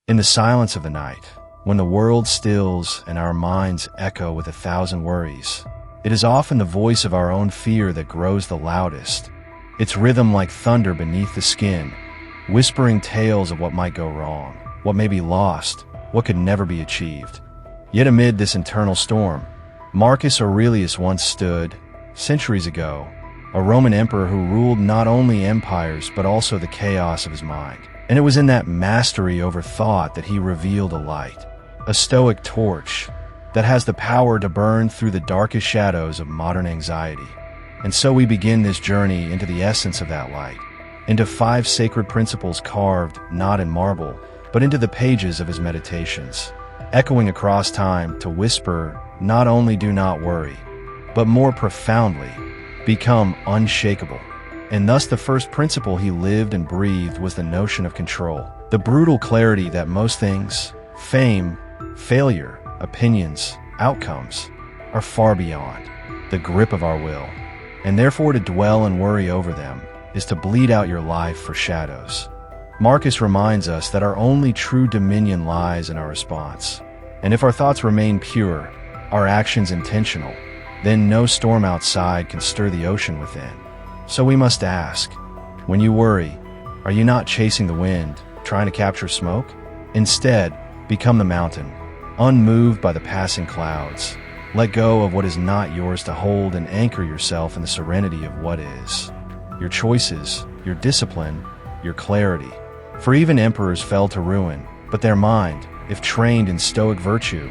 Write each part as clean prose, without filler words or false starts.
In the silence of the night, when the world stills and our minds echo with 1,000 worries, it is often the voice of our own fear that grows the loudest, its rhythm like thunder beneath the skin, whispering tales of what might go wrong, what may be lost, what could never be achieved. Yet amid this internal storm, Marcus Aurelius once stood, centuries ago, a Roman emperor who ruled not only empires but also the chaos of his mind. And it was in that mastery over thought that he revealed a light, a Stoic torch that has the power to burn through the darkest shadows of modern anxiety. And so we begin this journey into the essence of that light, into 5 sacred principles carved not in marble, but into the pages of his meditations, echoing across time to whisper not only do not worry, but more profoundly, become unshakable. And thus the first principle he lived and breathed was the notion of control, the brutal clarity that most things, fame, failure, opinions, outcomes, are far beyond the grip of our will, and therefore to dwell and worry over them is to bleed out your life for shadows. Marcus reminds us that our only true dominion lies in our response, and if our thoughts remain pure, our actions intentional, then no storm outside can stir the ocean within. So we must ask, when you worry, are you not chasing the wind, trying to capture smoke? Instead, become the mountain, unmoved by the passing clouds. Let go of what is not yours to hold and anchor yourself in the serenity of what is. Your choices, your discipline, your clarity. For even emperors fell to ruin, but their mind, if trained in Stoic virtue,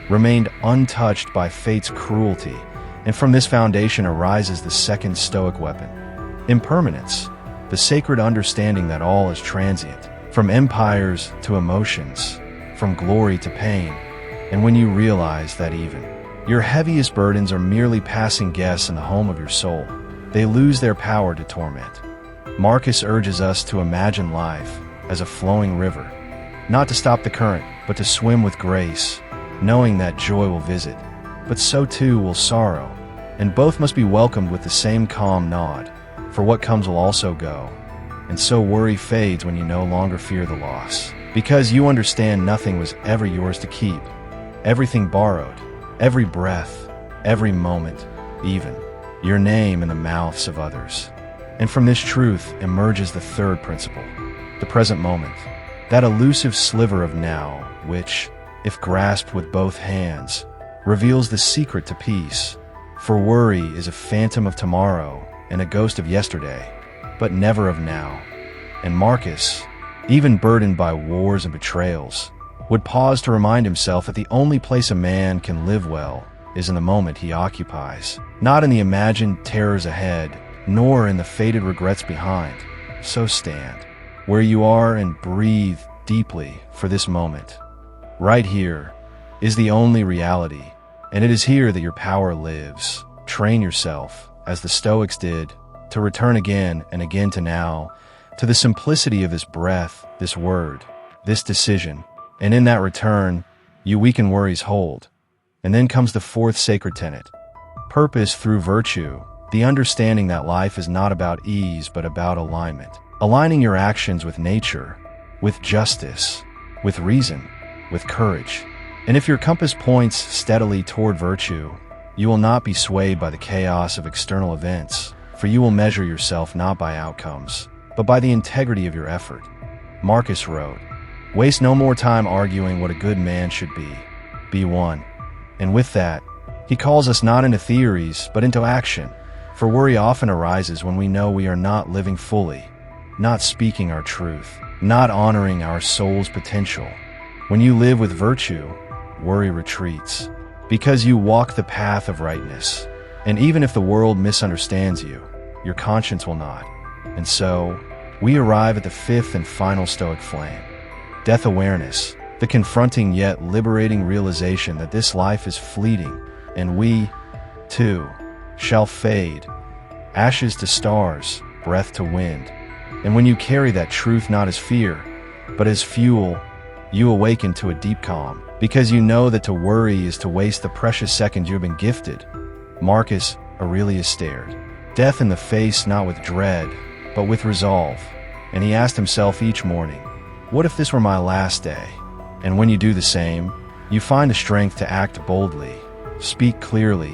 remained untouched by fate's cruelty, and from this foundation arises the second Stoic weapon, impermanence, the sacred understanding that all is transient, from empires to emotions, from glory to pain. And when you realize that even your heaviest burdens are merely passing guests in the home of your soul, they lose their power to torment. Marcus urges us to imagine life as a flowing river, not to stop the current, but to swim with grace, knowing that joy will visit, but so too will sorrow, and both must be welcomed with the same calm nod. For what comes will also go, and so worry fades when you no longer fear the loss, because you understand nothing was ever yours to keep, everything borrowed, every breath, every moment, even your name in the mouths of others. And from this truth emerges the third principle, the present moment, that elusive sliver of now, which, if grasped with both hands, reveals the secret to peace. For worry is a phantom of tomorrow and a ghost of yesterday, but never of now. And Marcus, even burdened by wars and betrayals, would pause to remind himself that the only place a man can live well is in the moment he occupies, not in the imagined terrors ahead, nor in the faded regrets behind. So stand where you are and breathe deeply for this moment. Right here is the only reality, and it is here that your power lives. Train yourself, as the Stoics did, to return again and again to now, to the simplicity of this breath, this word, this decision. And in that return, you weaken worry's hold. And then comes the fourth sacred tenet, purpose through virtue, the understanding that life is not about ease but about alignment. Aligning your actions with nature, with justice, with reason, with courage. And if your compass points steadily toward virtue, you will not be swayed by the chaos of external events, for you will measure yourself not by outcomes, but by the integrity of your effort. Marcus wrote, "Waste no more time arguing what a good man should be. Be one." And with that, he calls us not into theories, but into action. For worry often arises when we know we are not living fully, not speaking our truth, not honoring our soul's potential. When you live with virtue, worry retreats, because you walk the path of rightness. And even if the world misunderstands you, your conscience will not. And so, we arrive at the fifth and final Stoic flame, death awareness, the confronting yet liberating realization that this life is fleeting, and we, too, shall fade, ashes to stars, breath to wind. And when you carry that truth not as fear, but as fuel, you awaken to a deep calm, because you know that to worry is to waste the precious seconds you have been gifted. Marcus Aurelius stared death in the face not with dread, but with resolve, and he asked himself each morning, what if this were my last day? And when you do the same, you find the strength to act boldly, speak clearly,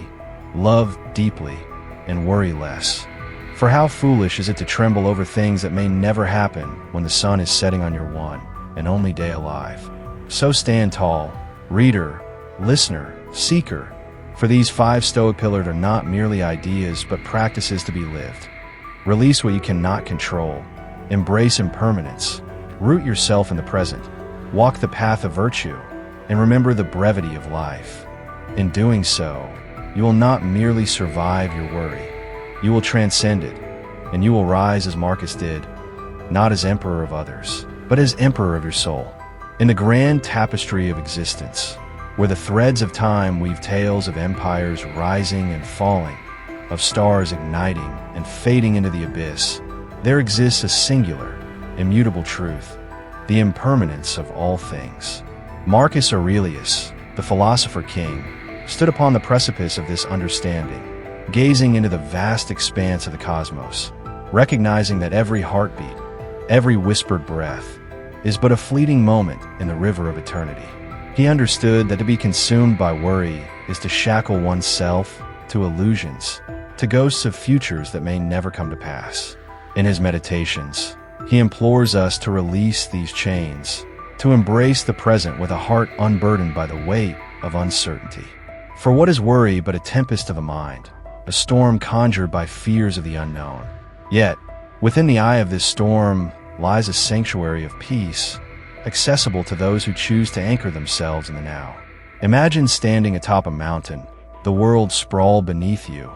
love deeply, and worry less. For how foolish is it to tremble over things that may never happen when the sun is setting on your one and only day alive? So stand tall, reader, listener, seeker, for these 5 Stoic pillars are not merely ideas but practices to be lived. Release what you cannot control, embrace impermanence, root yourself in the present, walk the path of virtue, and remember the brevity of life. In doing so, you will not merely survive your worry, you will transcend it, and you will rise as Marcus did, not as emperor of others, but as emperor of your soul. In the grand tapestry of existence, where the threads of time weave tales of empires rising and falling, of stars igniting and fading into the abyss, there exists a singular, immutable truth, the impermanence of all things. Marcus Aurelius, the philosopher king, stood upon the precipice of this understanding, gazing into the vast expanse of the cosmos, recognizing that every heartbeat, every whispered breath, is but a fleeting moment in the river of eternity. He understood that to be consumed by worry is to shackle oneself to illusions, to ghosts of futures that may never come to pass. In his meditations, he implores us to release these chains, to embrace the present with a heart unburdened by the weight of uncertainty. For what is worry but a tempest of the mind, a storm conjured by fears of the unknown? Yet, within the eye of this storm lies a sanctuary of peace, accessible to those who choose to anchor themselves in the now. Imagine standing atop a mountain, the world sprawled beneath you,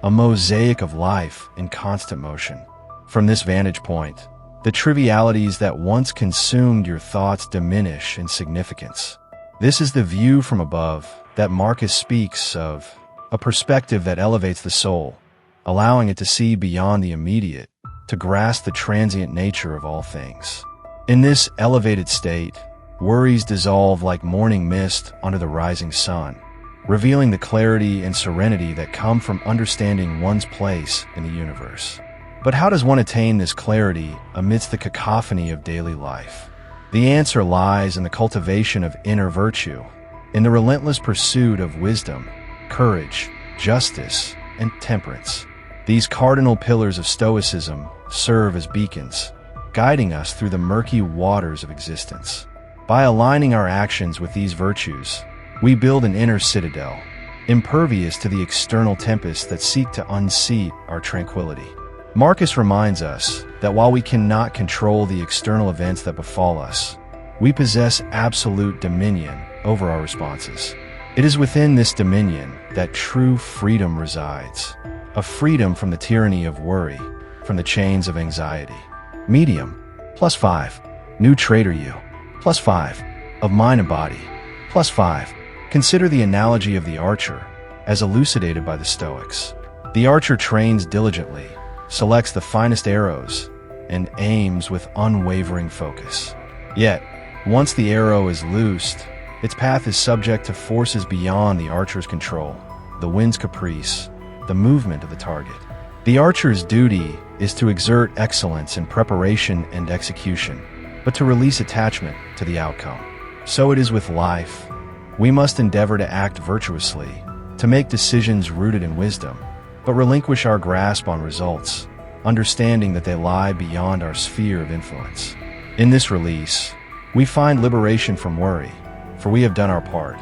a mosaic of life in constant motion. From this vantage point, the trivialities that once consumed your thoughts diminish in significance. This is the view from above that Marcus speaks of, a perspective that elevates the soul, allowing it to see beyond the immediate, to grasp the transient nature of all things. In this elevated state, worries dissolve like morning mist under the rising sun, revealing the clarity and serenity that come from understanding one's place in the universe. But how does one attain this clarity amidst the cacophony of daily life? The answer lies in the cultivation of inner virtue, in the relentless pursuit of wisdom, courage, justice, and temperance. These cardinal pillars of Stoicism serve as beacons, guiding us through the murky waters of existence. By aligning our actions with these virtues, we build an inner citadel, impervious to the external tempests that seek to unseat our tranquility. Marcus reminds us that while we cannot control the external events that befall us, we possess absolute dominion over our responses. It is within this dominion that true freedom resides, a freedom from the tyranny of worry, from the chains of anxiety. Medium, +5. New trader you, +5. Of mind and body, +5. Consider the analogy of the archer, as elucidated by the Stoics. The archer trains diligently, selects the finest arrows, and aims with unwavering focus. Yet, once the arrow is loosed, its path is subject to forces beyond the archer's control, the wind's caprice, the movement of the target. The archer's duty is to exert excellence in preparation and execution, but to release attachment to the outcome. So it is with life. We must endeavor to act virtuously, to make decisions rooted in wisdom, but relinquish our grasp on results, understanding that they lie beyond our sphere of influence. In this release, we find liberation from worry, for we have done our part,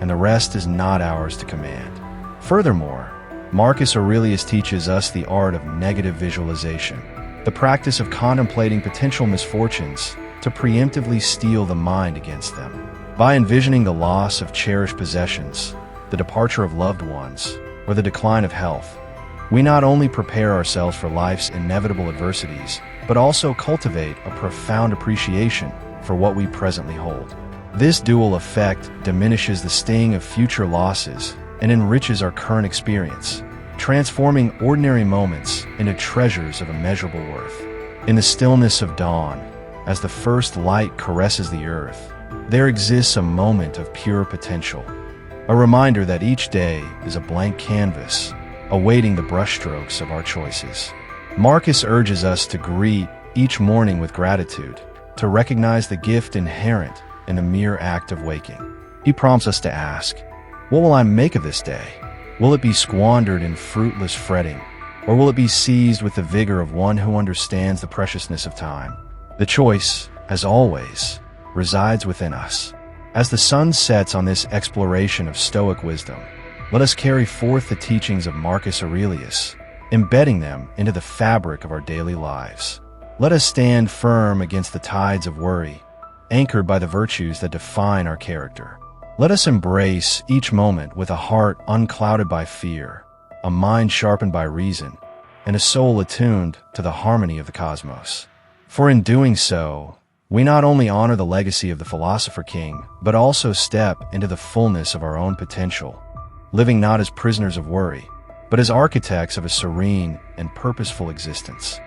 and the rest is not ours to command. Furthermore, Marcus Aurelius teaches us the art of negative visualization, the practice of contemplating potential misfortunes to preemptively steel the mind against them. By envisioning the loss of cherished possessions, the departure of loved ones, or the decline of health, we not only prepare ourselves for life's inevitable adversities, but also cultivate a profound appreciation for what we presently hold. This dual effect diminishes the sting of future losses and enriches our current experience, transforming ordinary moments into treasures of immeasurable worth. In the stillness of dawn, as the first light caresses the earth, there exists a moment of pure potential, a reminder that each day is a blank canvas, awaiting the brushstrokes of our choices. Marcus urges us to greet each morning with gratitude, to recognize the gift inherent in the mere act of waking. He prompts us to ask, what will I make of this day? Will it be squandered in fruitless fretting, or will it be seized with the vigor of one who understands the preciousness of time? The choice, as always, resides within us. As the sun sets on this exploration of Stoic wisdom, let us carry forth the teachings of Marcus Aurelius, embedding them into the fabric of our daily lives. Let us stand firm against the tides of worry, anchored by the virtues that define our character. Let us embrace each moment with a heart unclouded by fear, a mind sharpened by reason, and a soul attuned to the harmony of the cosmos. For in doing so, we not only honor the legacy of the philosopher king, but also step into the fullness of our own potential, living not as prisoners of worry, but as architects of a serene and purposeful existence.